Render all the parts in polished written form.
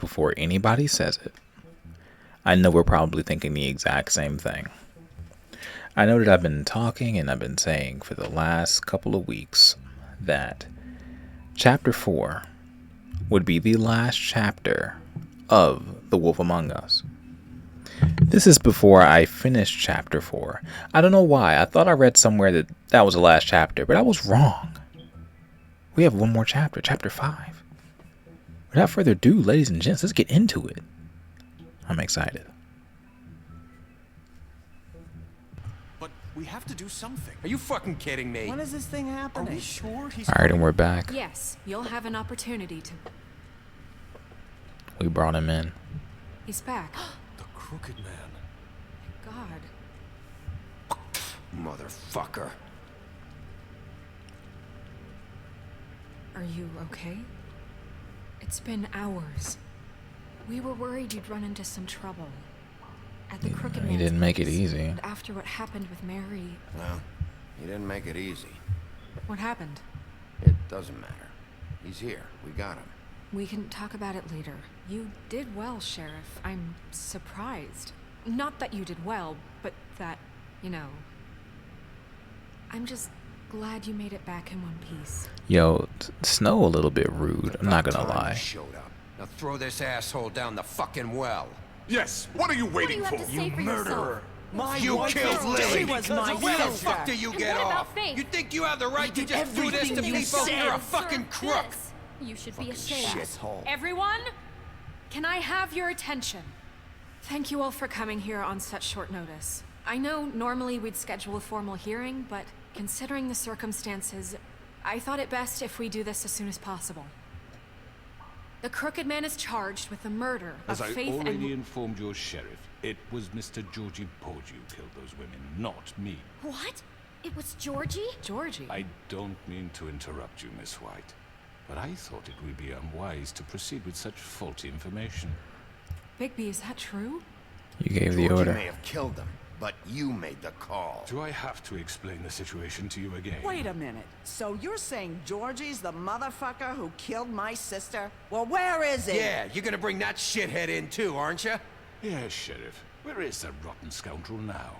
before anybody says it. I know we're probably thinking the exact same thing. I know that I've been talking and I've been saying for the last couple of weeks that Chapter 4 would be the last chapter of The Wolf Among Us. This is before I finished Chapter 4. I don't know why. I thought I read somewhere that that was the last chapter, but I was wrong. We have one more chapter, Chapter 5. Without further ado, ladies and gents, let's get into it. I'm excited. We have to do something. Are you fucking kidding me? When is this thing happening? Are we sure he's... Alright, and we're back. Yes, you'll have an opportunity to... We brought him in. He's back. The Crooked Man. God. Motherfucker. Are you okay? It's been hours. We were worried you'd run into some trouble. At the Crooked He Man's didn't make it place. easy. And after what happened with Mary... Well, he didn't make it easy. What happened? It doesn't matter. He's here. We got him. We can talk about it later. You did well, Sheriff. I'm surprised. Not that you did well, but that, you know... I'm just glad you made it back in one piece. Yo, Snow a little bit rude. I'm not gonna lie. Showed up. Now throw this asshole down the fucking well. Yes, what are you waiting for? You murderer! You killed Lily! She was my Where the sister. fuck do you get what about off? Faith? You think you have the right to did just do this to everything you people? said. You're a fucking crook! This. You should be ashamed. Shithole. Everyone, can I have your attention? Thank you all for coming here on such short notice. I know normally we'd schedule a formal hearing, but considering the circumstances, I thought it best if we do this as soon as possible. The Crooked Man is charged with the murder of As I Faith already and... informed your sheriff, it was Mr. Georgie Porgy who killed those women, not me. What? It was Georgie? Georgie. I don't mean to interrupt you, Miss White, but I thought it would be unwise to proceed with such faulty information. Bigby, is that true? You gave the Georgie order. may have killed him, but you made the call. Do I have to explain the situation to you again? Wait a minute. So you're saying Georgie's the motherfucker who killed my sister? Well, where is he? Yeah, you're gonna bring that shithead in too, aren't you? Yes, Sheriff. Where is that rotten scoundrel now?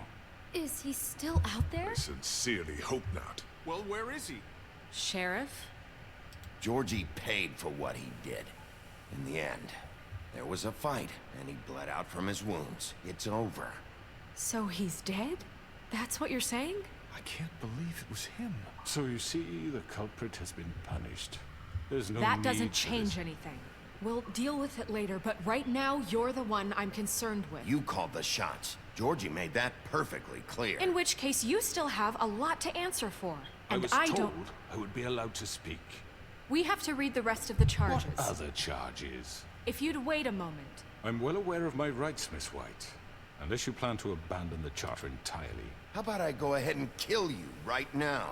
Is he still out there? I sincerely hope not. Well, where is he? Sheriff? Georgie paid for what he did. In the end, there was a fight, and he bled out from his wounds. It's over. So he's dead? That's what you're saying? I can't believe it was him. So you see, the culprit has been punished. There's no That need doesn't for change this. anything. We'll deal with it later, but right now, you're the one I'm concerned with. You called the shots. Georgie made that perfectly clear. In which case, you still have a lot to answer for. I And was I told don't... I would be allowed to speak. We have to read the rest of the charges. What other charges? If you'd wait a moment. I'm well aware of my rights, Miss White. Unless you plan to abandon the charter entirely. How about I go ahead and kill you right now?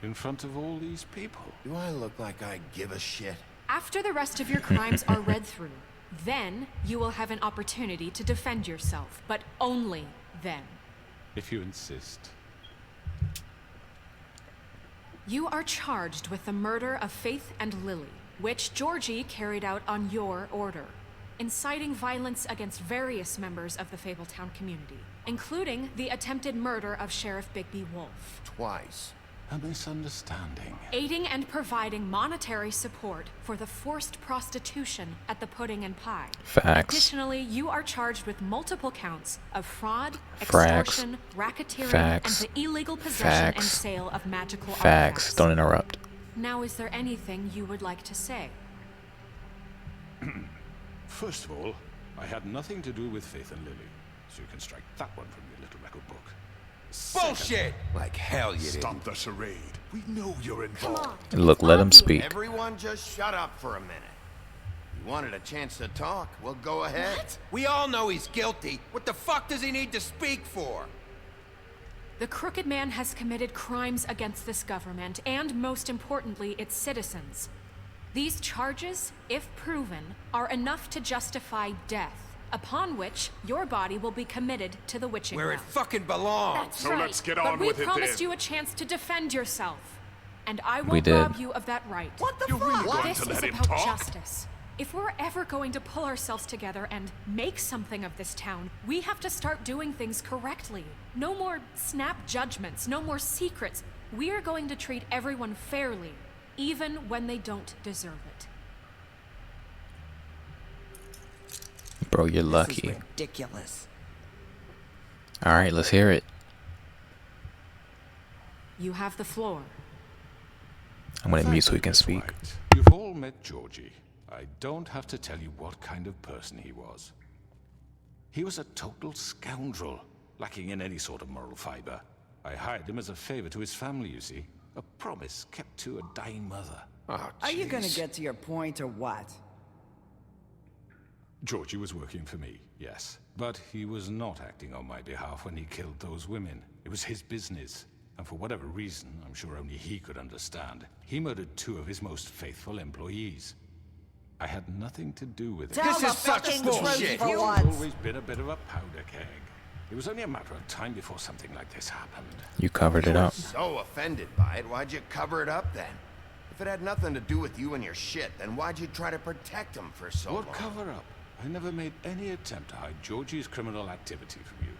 In front of all these people. Do I look like I give a shit? After the rest of your crimes are read through, then you will have an opportunity to defend yourself, but only then. If you insist. You are charged with the murder of Faith and Lily, which Georgie carried out on your order, inciting violence against various members of the Fabletown community, including the attempted murder of Sheriff Bigby Wolf. Twice. A misunderstanding. Aiding and providing monetary support for the forced prostitution at the Pudding and Pie. Facts. Additionally, you are charged with multiple counts of fraud, Facts. extortion, racketeering, Facts. and the illegal possession and Facts. sale of magical Facts. artifacts. Don't interrupt. Now, is there anything you would like to say? First of all, I had nothing to do with Faith and Lily, so you can strike that one from your little record book. Bullshit! Like hell you didn't. Stop the charade. We know you're Come involved. on. Look, let him Obvious. speak. Everyone just shut up for a minute. You wanted a chance to talk? Well, go ahead. What? We all know he's guilty. What the fuck does he need to speak for? The Crooked Man has committed crimes against this government and, most importantly, its citizens. These charges, if proven, are enough to justify death, upon which your body will be committed to the witching Where it ground. fucking belongs. That's So right. let's get But on we with it promised then. you a chance to defend yourself, and I We won't did. rob you of that right. What the You're fuck? really going This to is let him about talk? justice. If we're ever going to pull ourselves together and make something of this town, we have to start doing things correctly. No more snap judgments, no more secrets. We are going to treat everyone fairly, even when they don't deserve it. Bro, you're This is lucky. ridiculous. All right, let's hear it. You have the floor. I'm gonna Thank mute so you, he can Miss speak. White. You've all met Georgie. I don't have to tell you what kind of person he was. He was a total scoundrel, lacking in any sort of moral fiber. I hired him as a favor to his family, you see. A promise kept to a dying mother. Oh, Are you gonna jeez. get to your point or what? Georgie was working for me, yes. But he was not acting on my behalf when he killed those women. It was his business. And for whatever reason, I'm sure only he could understand, he murdered 2 of his most faithful employees. I had nothing to do with it. Tell This the is such fucking bullshit. truth for He's once. always been a bit of a powder keg. It was only a matter of time before something like this happened. You covered it You were up. so offended by it, why'd you cover it up then? If it had nothing to do with you and your shit, then why'd you try to protect him for so long? What cover up? I never made any attempt to hide Georgie's criminal activity from you.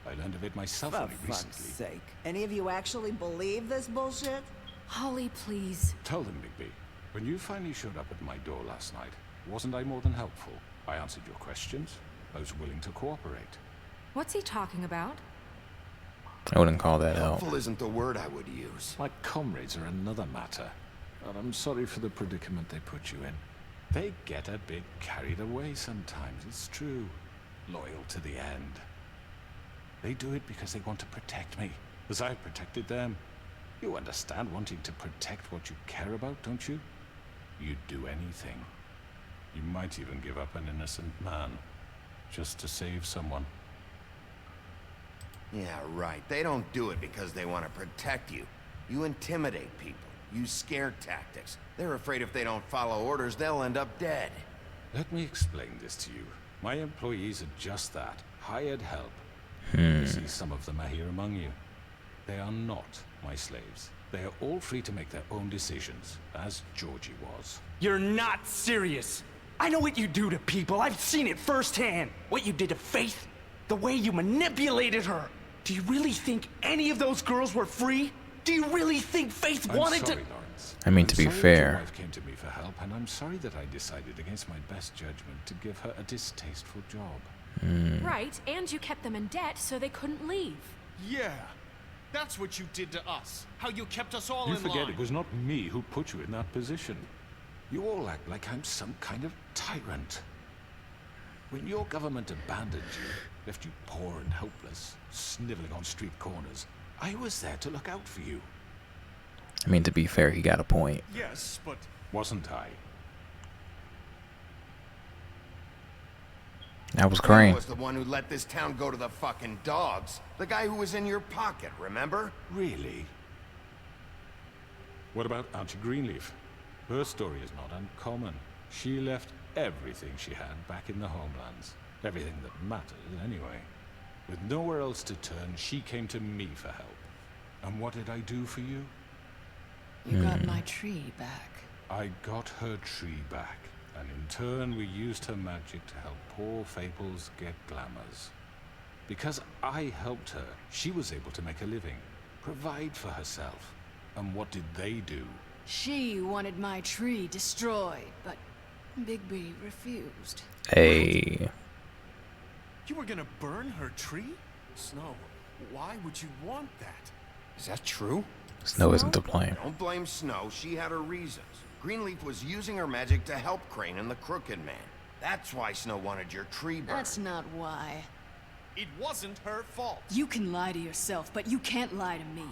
I learned of it myself For only fuck's recently. sake. Any of you actually believe this bullshit? Holly, please. Tell them, Bigby, when you finally showed up at my door last night, wasn't I more than helpful? I answered your questions. I was willing to cooperate. What's he talking about? I wouldn't call that help. Helpful isn't the word I would use. My comrades are another matter. And I'm sorry for the predicament they put you in. They get a bit carried away sometimes, it's true. Loyal to the end. They do it because they want to protect me, as I've protected them. You understand wanting to protect what you care about, don't you? You'd do anything. You might even give up an innocent man, just to save someone. Yeah, right. They don't do it because they want to protect you. You intimidate people. Use scare tactics. They're afraid if they don't follow orders, they'll end up dead. Let me explain this to you. My employees are just that, hired help. You see, some of them are here among you. They are not my slaves. They are all free to make their own decisions, as Georgie was. You're not serious. I know what you do to people. I've seen it firsthand. What you did to Faith, the way you manipulated her. Do you really think any of those girls were free? Do you really think Faith I'm wanted sorry, to? Lawrence. I mean, I'm to be sorry that fair- your wife came to me for help, and I'm sorry that I decided against my best judgment to give her a distasteful job. Right, and you kept them in debt so they couldn't leave. Yeah. That's what you did to us. How you kept us all You in forget line. it was not me who put you in that position. You all act like I'm some kind of tyrant. When your government abandoned you, left you poor and helpless, sniveling on street corners, I was there to look out for you. I mean, to be fair, he got a point. Yes, but Wasn't I? That was He Crane. was the one who let this town go to the fucking dogs. The guy who was in your pocket, remember? Really? What about Auntie Greenleaf? Her story is not uncommon. She left everything she had back in the homelands. Everything that mattered, anyway. With nowhere else to turn, she came to me for help. And what did I do for you? You got my tree back. I got her tree back, and in turn we used her magic to help poor Fables get glamours. Because I helped her, she was able to make a living, provide for herself. And what did they do? She wanted my tree destroyed, but Bigby refused. Hey, you were gonna burn her tree? Snow, why would you want that? Is that true? Snow isn't to blame. Don't blame Snow, she had her reasons. Greenleaf was using her magic to help Crane and the Crooked Man. That's why Snow wanted your tree burned. That's not why. It wasn't her fault. You can lie to yourself, but you can't lie to me.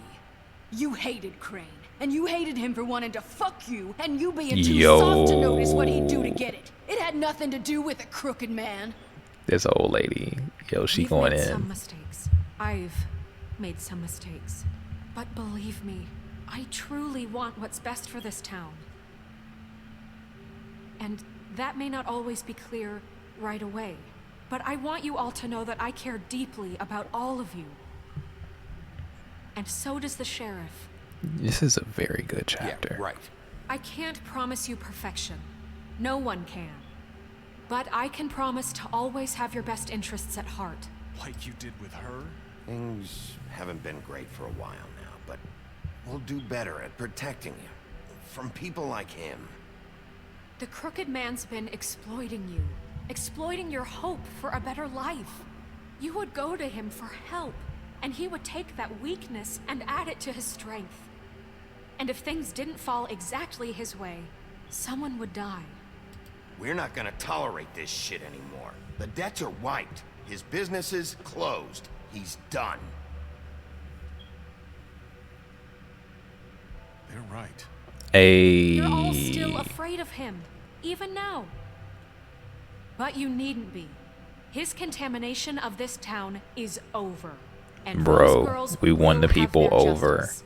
You hated Crane, and you hated him for wanting to fuck you, and you being too soft to notice what he'd do to get it. It had nothing to do with a crooked man. This old lady, yo, she We've going made some in. mistakes. I've made some mistakes. But believe me, I truly want what's best for this town. And that may not always be clear right away. But I want you all to know that I care deeply about all of you. And so does the sheriff. This is a very good chapter. Yeah, right. I can't promise you perfection. No one can. But I can promise to always have your best interests at heart. Like you did with her? Things haven't been great for a while now, but we'll do better at protecting you from people like him. The crooked man's been exploiting you, exploiting your hope for a better life. You would go to him for help, and he would take that weakness and add it to his strength. And if things didn't fall exactly his way, someone would die. We're not gonna tolerate this shit anymore. The debts are wiped. His business is closed. He's done. They're right. You're all still afraid of him, even now. But you needn't be. His contamination of this town is over. And those Bro, girls we won the will have people their over. justice.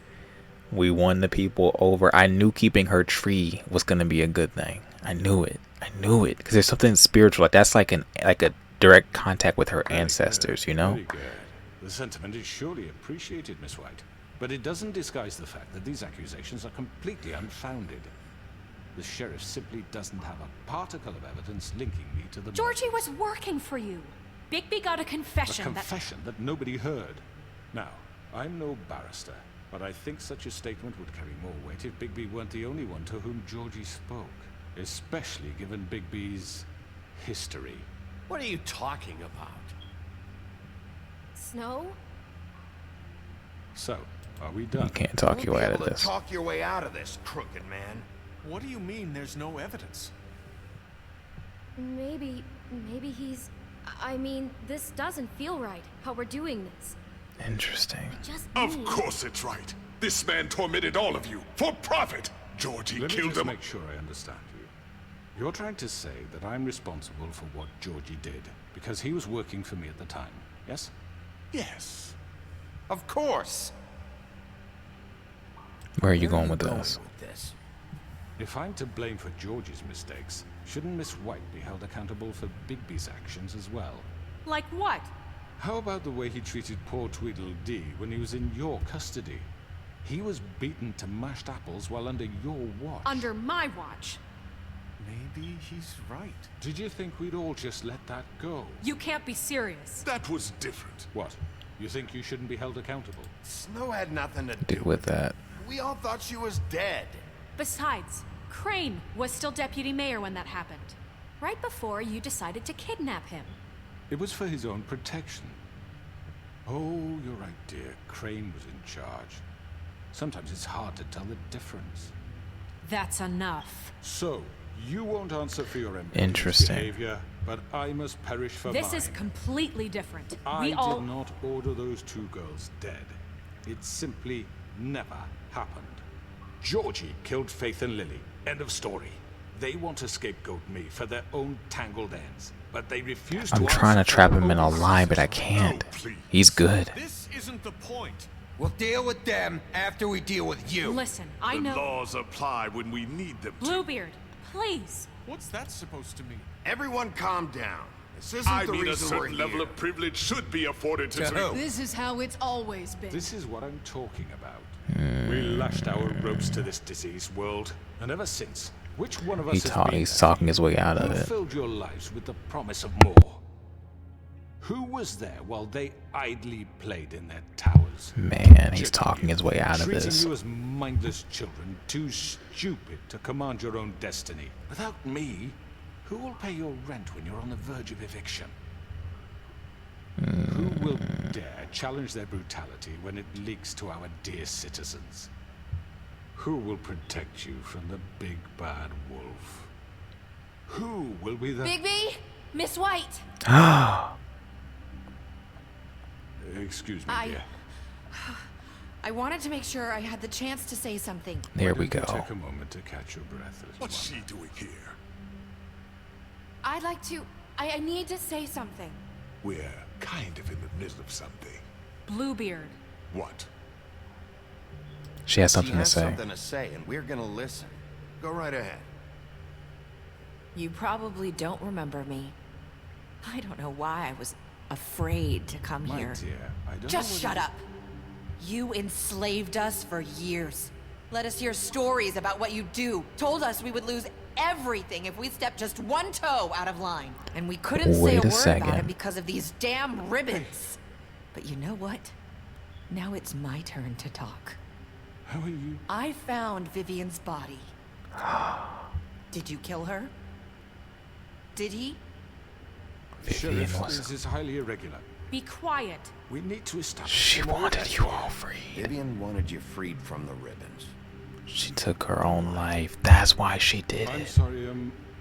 We won the people over. I knew keeping her tree was gonna be a good thing. I knew it. I knew it. Because there's something spiritual. Like that's like a direct contact with her ancestors, you know? Very good. The sentiment is surely appreciated, Miss White. But it doesn't disguise the fact that these accusations are completely unfounded. The sheriff simply doesn't have a particle of evidence linking me to the Georgie murders. was working for you. Bigby got a A confession confession that nobody heard. Now, I'm no barrister, but I think such a statement would carry more weight if Bigby weren't the only one to whom Georgie spoke. Especially given Bigby's history. What are you talking about? Snow? So, are we done? You can't talk Won't your be way out able of to this. talk your way out of this, crooked man. What do you mean there's no evidence? Maybe he's... I mean, this doesn't feel right, how we're doing this. Interesting. Just Of me. course it's right. This man tormented all of you for profit. Georgie Let me killed just him. make sure I understand you. You're trying to say that I'm responsible for what Georgie did because he was working for me at the time, yes? Yes. Of course. Where are you Where going with this? with this? If I'm to blame for Georgie's mistakes, shouldn't Miss White be held accountable for Bigby's actions as well? Like what? How about the way he treated poor Tweedledee when he was in your custody? He was beaten to mashed apples while under your watch. Under my watch. Maybe he's right. Did you think we'd all just let that go? You can't be serious. That was different. What? You think you shouldn't be held accountable? Snow had nothing to Do with that. We all thought she was dead. Besides, Crane was still deputy mayor when that happened. Right before you decided to kidnap him. It was for his own protection. Oh, you're right, dear. Crane was in charge. Sometimes it's hard to tell the difference. That's enough. So, you won't answer for your employees' Interesting. behavior, but I must perish for This mine. is completely different. I We all... did not order those two girls dead. It simply never happened. Georgie killed Faith and Lily. End of story. They want to scapegoat me for their own tangled ends, but they refuse to I'm trying to answer trap for him in their a own lie, but I decisions. can't. Oh, please. He's good. This isn't the point. We'll deal with them after we deal with you. Listen, I The know... laws apply when we need them to. Bluebeard, please. What's that supposed to mean? Everyone calm down. This isn't I the mean, a reason we're certain level here. of privilege should be afforded to... who? This is how it's always been. This is what I'm talking about. We lashed our ropes to this diseased world, and ever since, which one of us has been He's there? talking his way out of Who it. filled your lives with the promise of more? Who was there while they idly played in their towers? Man, he's talking his way out of Treating this. you as mindless children, too stupid to command your own destiny. Without me, who will pay your rent when you're on the verge of eviction? Who will dare challenge their brutality when it leaks to our dear citizens? Who will protect you from the big bad wolf? Who will be the... Bigby? Miss White? Excuse me, dear. I wanted to make sure I had the chance to say something. There we Why don't go. you take a moment to catch your breath. Little What's one? she doing here? I'd like to... I need to say something. We're kind of in the middle of something. Bluebeard. What? She has She something to has say. something to say, and we're gonna listen. Go right ahead. You probably don't remember me. I don't know why I was afraid to come My here. dear, I don't Just know shut whether- up. You enslaved us for years. Let us hear stories about what you do. Told us we would lose everything if we stepped just one toe out of line. And we couldn't say Wait a a word second. about it because of these damn ribbons. But you know what? Now it's my turn to talk. How are you? I found Vivian's body. Did you kill her? Did he? Vivian Sheriff, was. this is highly irregular. Be quiet. We need to establish... She wanted you all free. Vivian wanted you freed from the ribbons. She took her own life. That's why she did I'm it. sorry,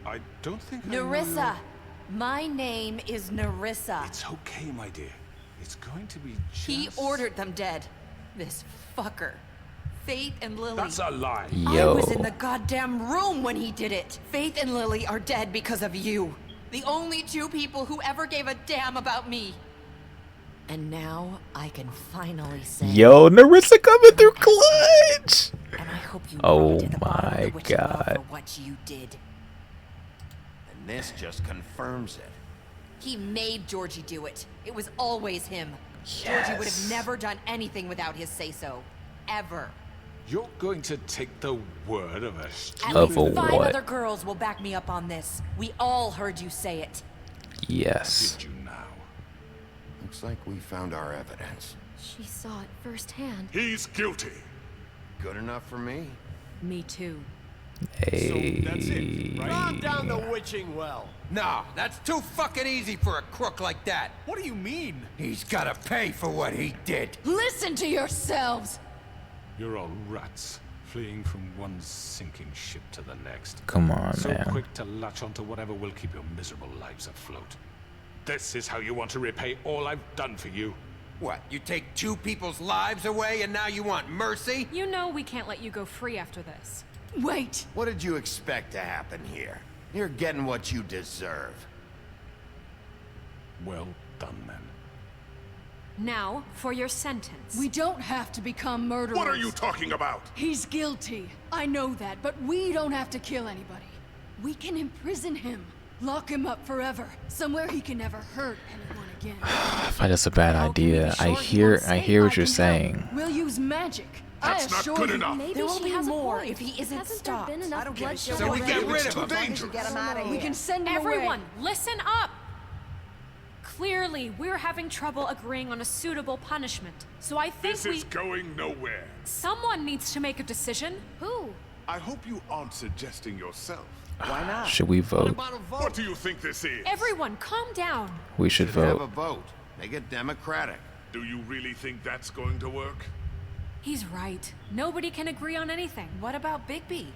I don't think I know Nerissa. your- My name is Nerissa. It's okay, my dear. It's going to be just... He ordered them dead. This fucker. Faith and Lily. That's a lie. I Yo. was in the goddamn room when he did it. Faith and Lily are dead because of you. The only two people who ever gave a damn about me. And now I can finally say... Yo, Nerissa coming through clutch. And I hope you Oh rot at the bottom of the my witching well God. for what you did. And this just confirms it. He made Georgie do it. It was always him. Georgie would have Yes. never done anything without his say-so. Ever. You're going to take the word of a At stupid... Of least a 5 what? other girls will back me up on this. We all heard you say it. Yes. Did you now? Looks like we found our evidence. She saw it firsthand. He's guilty. Good enough for me. Me too. Hey. So that's it, right? Drop down the witching well. No, that's too fucking easy for a crook like that. What do you mean? He's gotta pay for what he did. Listen to yourselves! You're all rats, fleeing from one sinking ship to the next. Come on, So man. quick to latch onto whatever will keep your miserable lives afloat. This is how you want to repay all I've done for you. What, you take 2 people's lives away and now you want mercy? You know we can't let you go free after this. Wait! What did you expect to happen here? You're getting what you deserve. Well done, then. Now, for your sentence. We don't have to become murderers. What are you talking about? He's guilty. I know that, but we don't have to kill anybody. We can imprison him. Lock him up forever. Somewhere he can never hurt anyone again. I find that's a bad How can we be idea. sure he won't I stay? hear what I you're can saying. help. We'll use magic. That's I not assure good you. enough. Maybe There will she be has a more point. if he isn't Hasn't stopped. there been I enough don't give a bloodshed shit. So we what get they do. rid of him. As long as you Dangerous. get him out of here. We can send him away. Everyone, listen up! Clearly, we're having trouble agreeing on a suitable punishment. So I think This is going nowhere. someone needs to make a decision. Who? I hope you aren't suggesting yourself. Why not? Should we vote? About a vote. What do you think this is? Everyone, calm down. We should Have a vote. vote. Make it democratic. Do you really think that's going to work? He's right. Nobody can agree on anything. What about Bigby?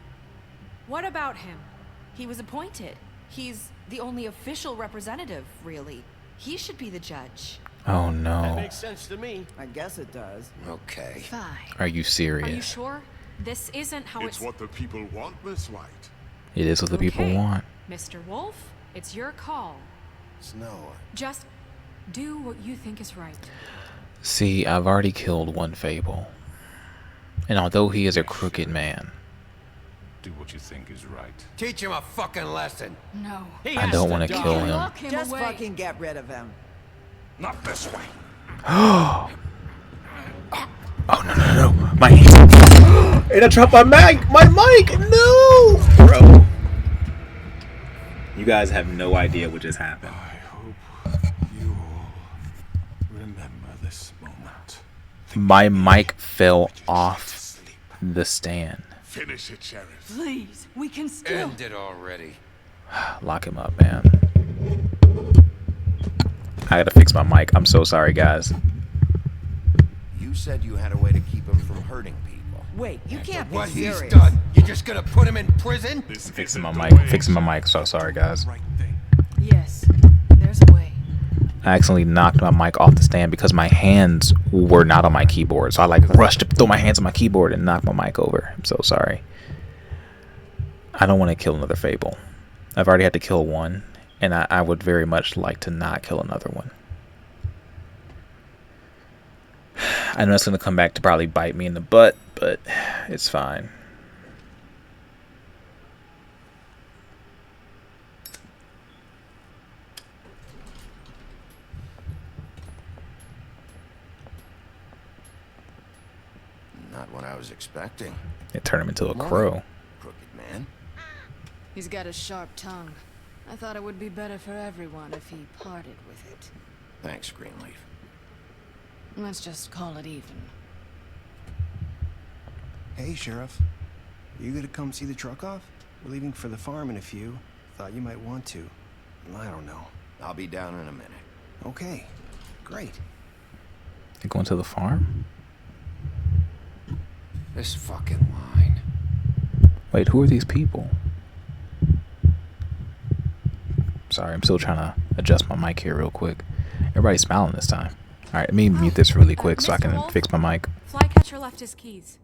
What about him? He was appointed. He's the only official representative, really. He should be the judge. Oh That no. makes sense to me. I guess it does. Okay. Fine. Are you Are you serious? sure? This isn't how It's what the people want, Miss White. It is what the people Okay. want. Mr. Wolf, it's your call. Snow. Just do what you think is right. See, I've already killed one Fable. And although he is a crooked man, Do what you think is right. Teach him a fucking lesson. No. He I has don't to want to die. kill him. Lock him Just away. fucking get rid of him. Not this way. Oh no no no! My and I dropped my mic! My mic! No, bro. You guys have no idea what just happened. I hope you all remember this moment. My mic fell off the stand. Finish it, Sheriff. Please, we can still. End it already. Lock him up, man. I gotta fix my mic. I'm so sorry, guys. You said you had a way to keep him from hurting people. Wait, you can't be What he's serious. done, you're just gonna put him in prison? This Fixing my isn't the mic. way. Fixing my mic. So sorry, guys. Right thing. Yes, there's a way. I accidentally knocked my mic off the stand because my hands were not on my keyboard. So I like rushed to throw my hands on my keyboard and knock my mic over. I'm so sorry. I don't want to kill another Fable. I've already had to kill one, and I would very much like to not kill another one. I know it's going to come back to probably bite me in the butt, but it's fine. Not what I was expecting. It turned him into a crow. Crooked man. He's got a sharp tongue. I thought it would be better for everyone if he parted with it. Thanks, Greenleaf. Let's just call it even. Hey, Sheriff. You gonna come see the truck off? We're leaving for the farm in a few. Thought you might want to. I don't know. I'll be down in a minute. Okay. Great. You're going to the farm? This fucking line. Wait, who are these people? Sorry, I'm still trying to adjust my mic here real quick. Everybody's smiling this time. Alright, let me mute this really quick so I can Wolf? fix my mic. Flycatcher left his keys.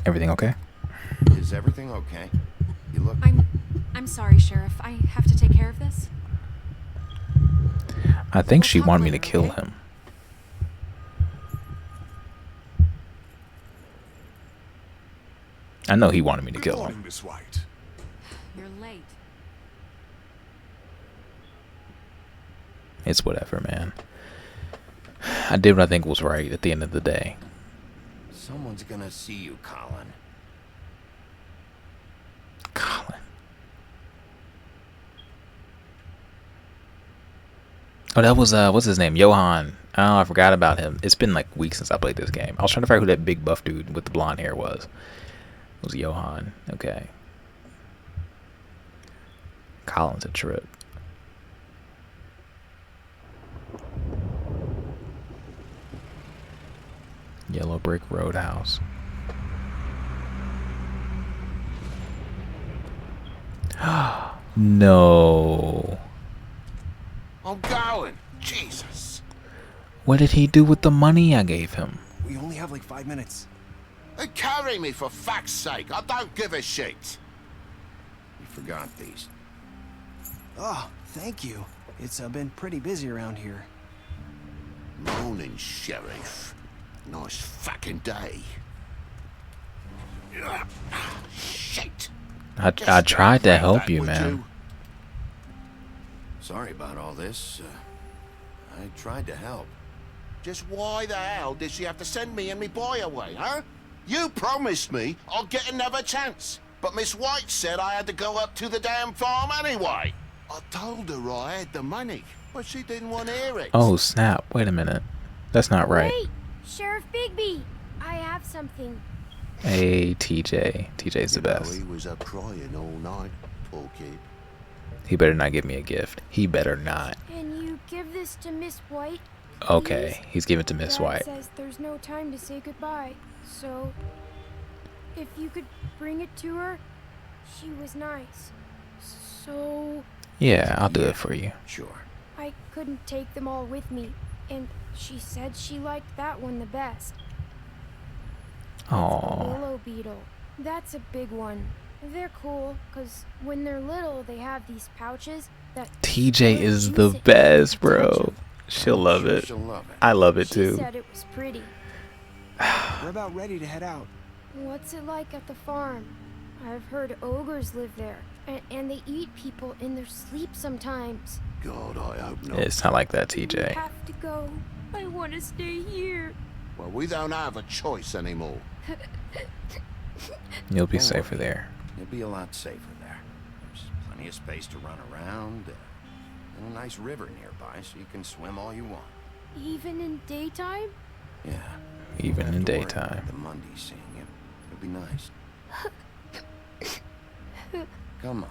Everything okay? Is everything okay? You look... I'm sorry, Sheriff. I have to take care of this. I think she wanted me to kill him. I know he wanted me to kill him. Miss White. You're late. It's whatever, man. I did what I think was right at the end of the day. Someone's gonna see you, Colin. Colin. Oh, that was, what's his name? Johan. Oh, I forgot about him. It's been like weeks since I played this game. I was trying to figure out who that big buff dude with the blonde hair was. It was Johan. Okay. Colin's a trip. Yellow Brick Roadhouse. No. I'm going. Jesus. What did he do with the money I gave him? We only have like 5 minutes. Carry me, for fuck's sake. I don't give a shit. You forgot these. Oh, thank you. It's been pretty busy around here. Morning, Sheriff. Nice fucking day. Shit. I tried to help you, man. Sorry about all this. I tried to help. Just why the hell did she have to send me and me boy away, huh? You promised me I'll get another chance. But Miss White said I had to go up to the damn farm anyway. I told her I had the money, but she didn't want to hear it. Oh, snap. Wait a minute. That's not right. Wait, Sheriff Bigby, I have something. Hey, TJ. TJ's the best. He was up crying all night, poor kid. He better not give me a gift. He better not. Can you give this to Miss White? Okay, he's giving it to Miss Dad White. says there's no time to say goodbye, so if you could bring it to her, she was nice. So Yeah, I'll do it for you. Sure. I couldn't take them all with me, and she said she liked that one the best. Oh. Willow beetle. That's a big one. They're cool, because when they're little, they have these pouches that... TJ is the best, bro. She'll love it. She'll love it. I love it She too. said it was pretty. We're about ready to head out. What's it like at the farm? I've heard ogres live there, and they eat people in their sleep sometimes. God, I hope not. It's not like that, We TJ. have to go. I want to stay here. Well, we don't have a choice anymore. You'll be Don't safer worry. there. You'll be a lot safer there. There's plenty of space to run around, and a nice river nearby, so you can swim all you want. Even in daytime? Yeah. Even in Don't have to worry daytime. about the Monday seeing you. It'll be nice. Come on.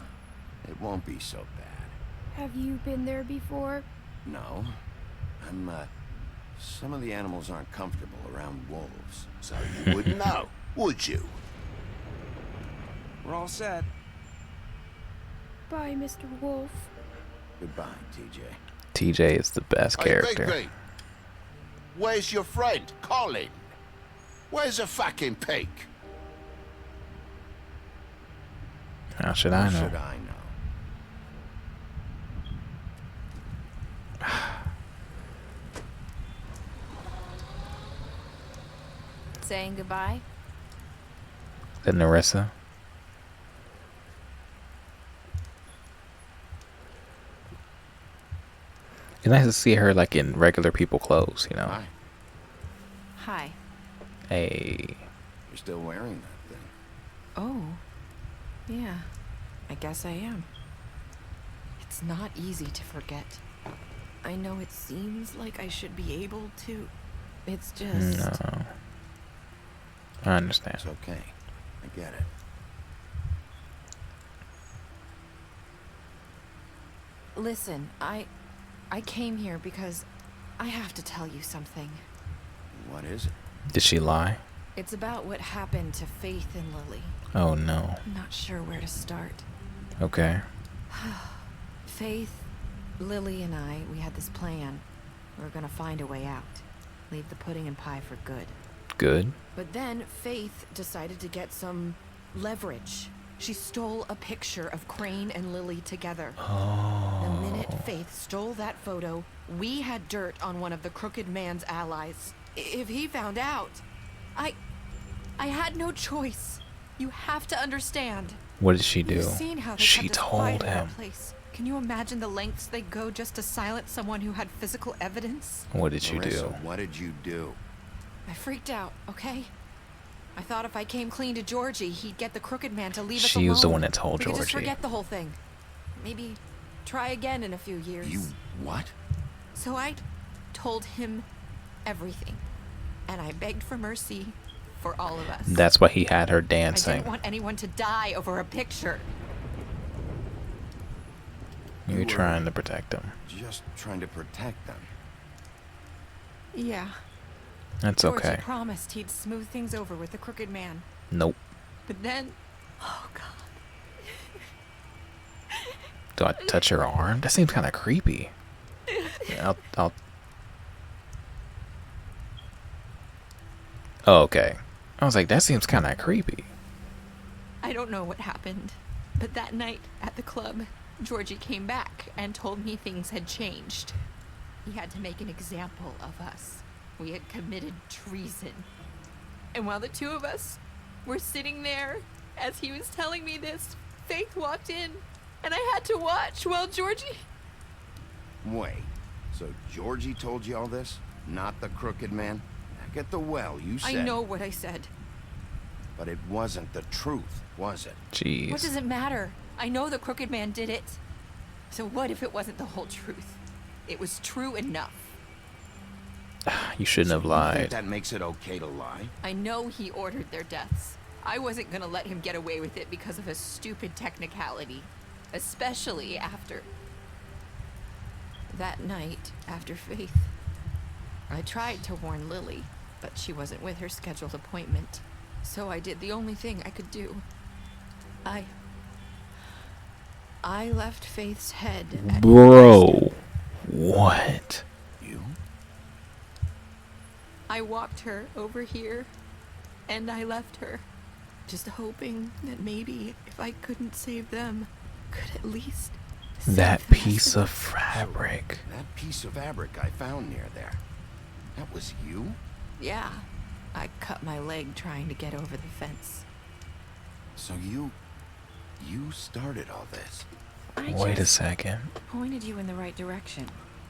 It won't be so bad. Have you been there before? No. Some of the animals aren't comfortable around wolves, so you wouldn't know, would you? We're all set. Bye, Mr. Wolf. Goodbye, TJ. TJ is the best character. Hey, Bigby. Where's your friend, Colin? Where's the fucking pig? How should I know? Should I know? Saying goodbye? Is that Narissa? It's nice to see her like in regular people clothes, you know. Hi. Hi. Hey. You're still wearing that thing. Oh. Yeah. I guess I am. It's not easy to forget. I know it seems like I should be able to. It's just... No. I understand. It's okay. I get it. Listen, I came here because I have to tell you something. What is it? Did she lie? It's about what happened to Faith and Lily. Oh no. I'm not sure where to start. Okay. Faith, Lily, and I, we had this plan. We were gonna find a way out. Leave the pudding and pie for good. Good. But then Faith decided to get some leverage. She stole a picture of Crane and Lily together. Oh. The minute Faith stole that photo, we had dirt on one of the crooked man's allies. If he found out, I had no choice. You have to understand. What did she do? You've seen how they She kept us quiet told in that him. place. Can you imagine the lengths they go just to silence someone who had physical evidence? What did you do? Marissa, what did you do? I freaked out, okay? I thought if I came clean to Georgie, he'd get the crooked man to leave us alone. She was the one that told We could just Georgie. forget the whole thing. Maybe try again in a few years. You what? So I told him everything. And I begged for mercy for all of us. That's why he had her I dancing. didn't want anyone to die over a picture. You're trying to protect him. Just trying to protect them. Yeah. That's Georgie okay. promised he'd smooth things over with the crooked man. Nope. But then... Oh, God. Do I touch her arm? That seems kind of creepy. Yeah, I'll... Oh, okay. I was like, that seems kind of creepy. I don't know what happened, but that night at the club, Georgie came back and told me things had changed. He had to make an example of us. We had committed treason. And while the two of us were sitting there, as he was telling me this, Faith walked in, and I had to watch while Georgie... Wait, so Georgie told you all this? Not the crooked man? Back at the well, you said... I know what I said. But it wasn't the truth, was it? Jeez. What does it matter? I know the crooked man did it. So what if it wasn't the whole truth? It was true enough. You shouldn't have You think lied. that makes it okay to lie? I know he ordered their deaths. I wasn't gonna let him get away with it because of a stupid technicality. Especially after... that night, after Faith. I tried to warn Lily, but she wasn't with her scheduled appointment. So I did the only thing I could do. I left Faith's head at Bro. What? You? I walked her over here, and I left her, just hoping that maybe if I couldn't save them, could at least save That the piece rest of fabric. That piece of fabric I found near there. That was you? Yeah, I cut my leg trying to get over the fence. So you started all this? Wait a second. Pointed you in the right direction.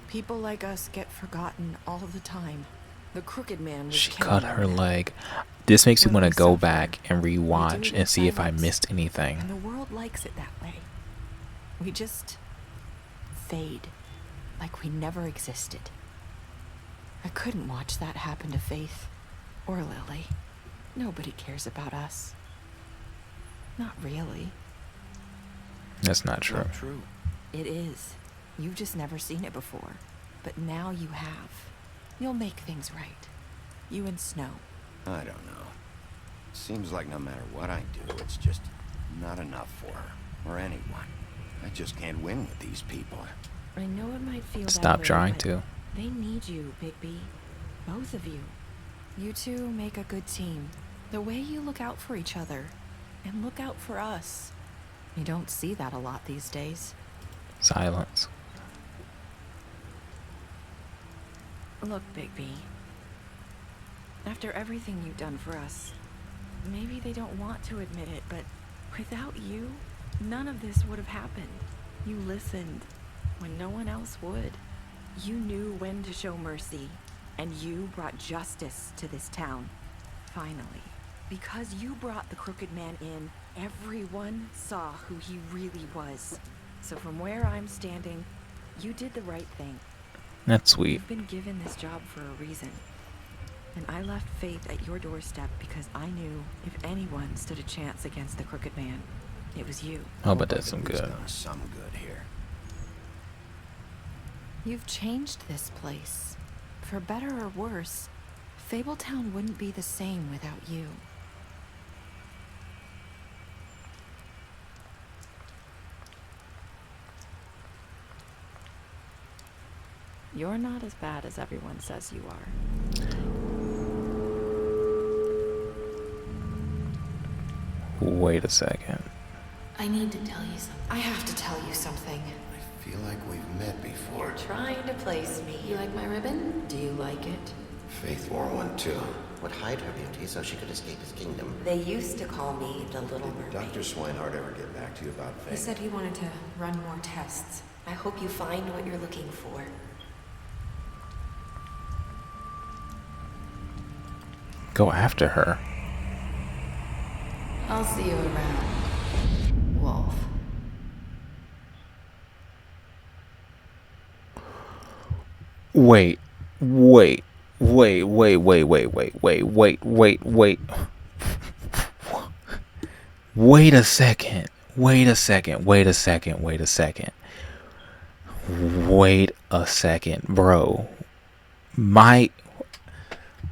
People like us get forgotten all the time. The crooked man was She killing cut her them. leg. This makes me When want to we go suffer, back and We do rewatch it in and see if I silence, missed and anything. the world likes it that way. We just fade, like we never existed. I couldn't watch that happen to Faith or Lily. Nobody cares about us. Not really. That's not true. Not true. It is. You've just never seen it before. But now you have. You'll make things right. You and Snow. I don't know. Seems like no matter what I do, it's just not enough for her or anyone. I just can't win with these people. I know it might feel that Stop way, trying but to. They need you, Bigby. Both of you. You two make a good team. The way you look out for each other and look out for us. You don't see that a lot these days. Silence. Look, Bigby. After everything you've done for us, maybe they don't want to admit it, but without you, none of this would have happened. You listened when no one else would. You knew when to show mercy And you brought justice to this town. Finally. Because you brought the Crooked Man in, everyone saw who he really was. So from where I'm standing, you did the right thing. That's sweet. You've been given this job for a reason. And I left Faith at your doorstep because I knew if anyone stood a chance against the Crooked Man, it was you. Oh, but that's some good. Some good here. You've changed this place. For better or worse, Fabletown wouldn't be the same without you. You're not as bad as everyone says you are. Wait a second. I need to tell you something. I have to tell you something. I feel like we've met before. You're trying to place me. You like my ribbon? Do you like it? Faith wore one too. Would hide her beauty so she could escape his kingdom. They used to call me the Little Mermaid. Dr. Swinehart ever get back to you about Faith? He said he wanted to run more tests. I hope you find what you're looking for. Go after her. I'll see you around, Wolf. Wait. Wait a second. Wait a second, bro.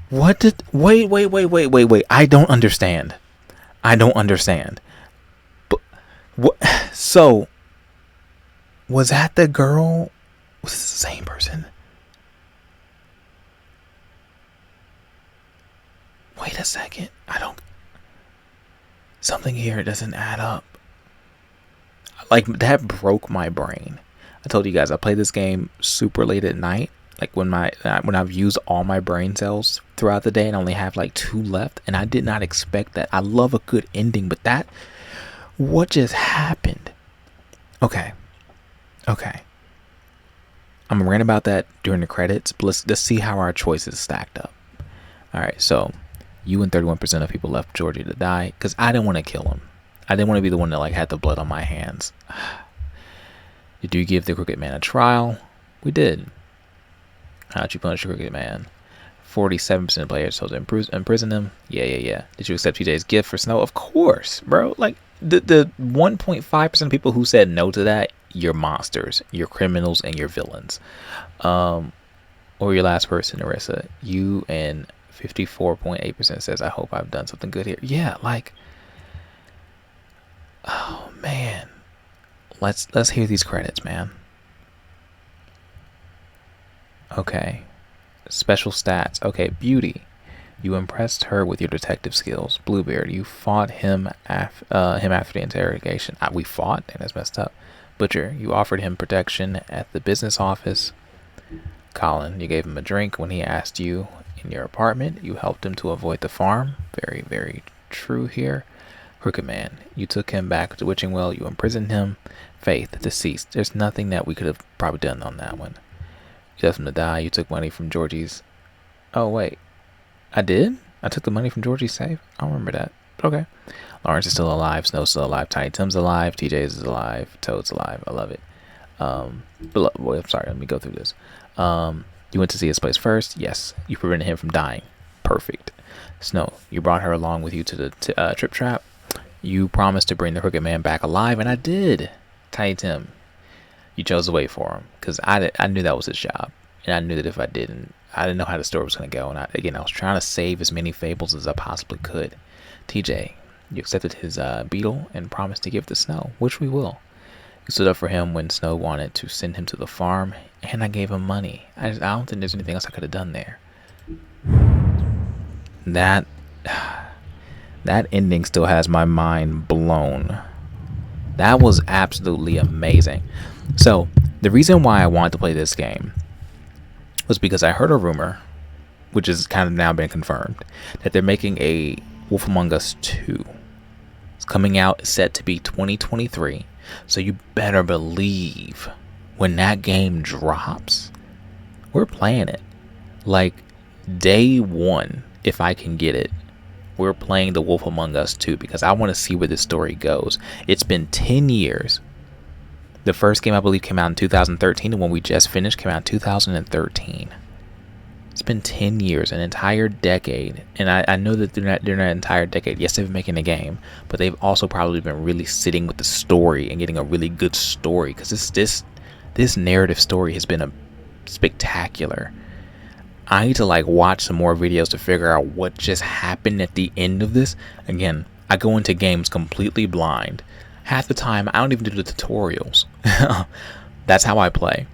What did... Wait. I don't understand. But what? So, was that the girl? Was it the same person? Wait a second. Something here doesn't add up. Like, that broke my brain. I told you guys, I play this game super late at night. Like, when I've used all my brain cells throughout the day and only have like 2 left. And I did not expect that. I love a good ending, but what just happened? Okay. I'm gonna rant about that during the credits, but let's see how our choices stacked up. Alright, so you and 31% of people left Georgie to die because I didn't want to kill him. I didn't want to be the one that like had the blood on my hands. Did you give the Crooked Man a trial? We did. How'd you punish the Crooked Man? 47% of players told to imprison him. Yeah. Did you accept TJ's gift for Snow? Of course, bro. Like, the 1.5% of people who said no to that, you're monsters, you're criminals, and you're villains. Or your last person, Arissa. You and 54.8% says, I hope I've done something good here. Yeah, like, oh man. Let's hear these credits, man. Okay. Special stats. Okay, beauty. You impressed her with your detective skills. Bluebeard, you fought him after the interrogation. We fought? And that's messed up. Butcher, you offered him protection at the business office. Colin, you gave him a drink when he asked you in your apartment. You helped him to avoid the farm. Very, very true here. Crooked Man, you took him back to Witching Well. You imprisoned him. Faith, deceased. There's nothing that we could have probably done on that one. You left him to die. You took money from Georgie's. Oh, wait. I did? I took the money from Georgie's safe? I don't remember that. Okay. Lawrence is still alive. Snow's still alive. Tiny Tim's alive. TJ's is alive. Toad's alive. I love it. I'm sorry. Let me go through this. You went to see his place first. Yes. You prevented him from dying. Perfect. Snow, you brought her along with you to the Trip Trap. You promised to bring the Crooked Man back alive, and I did. Tiny Tim, you chose to wait for him because I knew that was his job, and I knew that if I didn't know how the story was going to go, and I was trying to save as many fables as I possibly could. TJ, you accepted his beetle and promised to give it to Snow, which we will. You stood up for him when Snow wanted to send him to the farm, and I gave him money. I don't think there's anything else I could have done there. That ending still has my mind blown. That was absolutely amazing. So, the reason why I wanted to play this game was because I heard a rumor, which has kind of now been confirmed, that they're making a Wolf Among Us 2. It's coming out, set to be 2023. So you better believe when that game drops, we're playing it. Like, day one, if I can get it, we're playing The Wolf Among Us 2 because I want to see where this story goes. It's been 10 years. The first game, I believe, came out in 2013, and one we just finished came out in 2013. It's been 10 years, an entire decade. And I know that they're not an entire decade. Yes, they've been making a game, but they've also probably been really sitting with the story and getting a really good story, because this narrative story has been spectacular. I need to like watch some more videos to figure out what just happened at the end of this. Again, I go into games completely blind. Half the time, I don't even do the tutorials. That's how I play.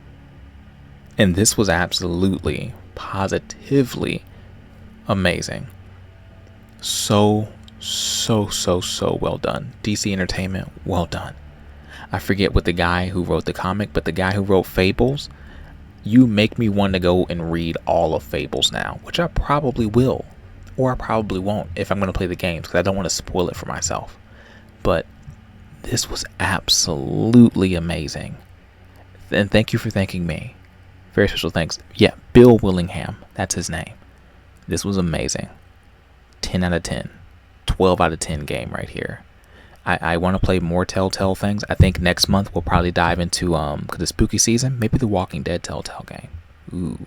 And this was absolutely, positively amazing. So well done. DC Entertainment, well done. I forget what the guy who wrote the comic, but the guy who wrote Fables, you make me want to go and read all of Fables now, which I probably will, or I probably won't if I'm going to play the games, because I don't want to spoil it for myself. But this was absolutely amazing. And thank you for thanking me. Very special thanks. Yeah, Bill Willingham. That's his name. This was amazing. 10 out of 10. 12 out of 10 game right here. I want to play more Telltale things. I think next month we'll probably dive into, because it's spooky season, maybe the Walking Dead Telltale game. Ooh.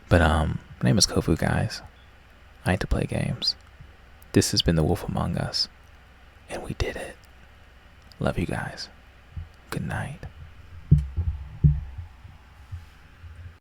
But, my name is Kovu, guys. I like to play games. This has been The Wolf Among Us. And we did it. Love you guys. Good night.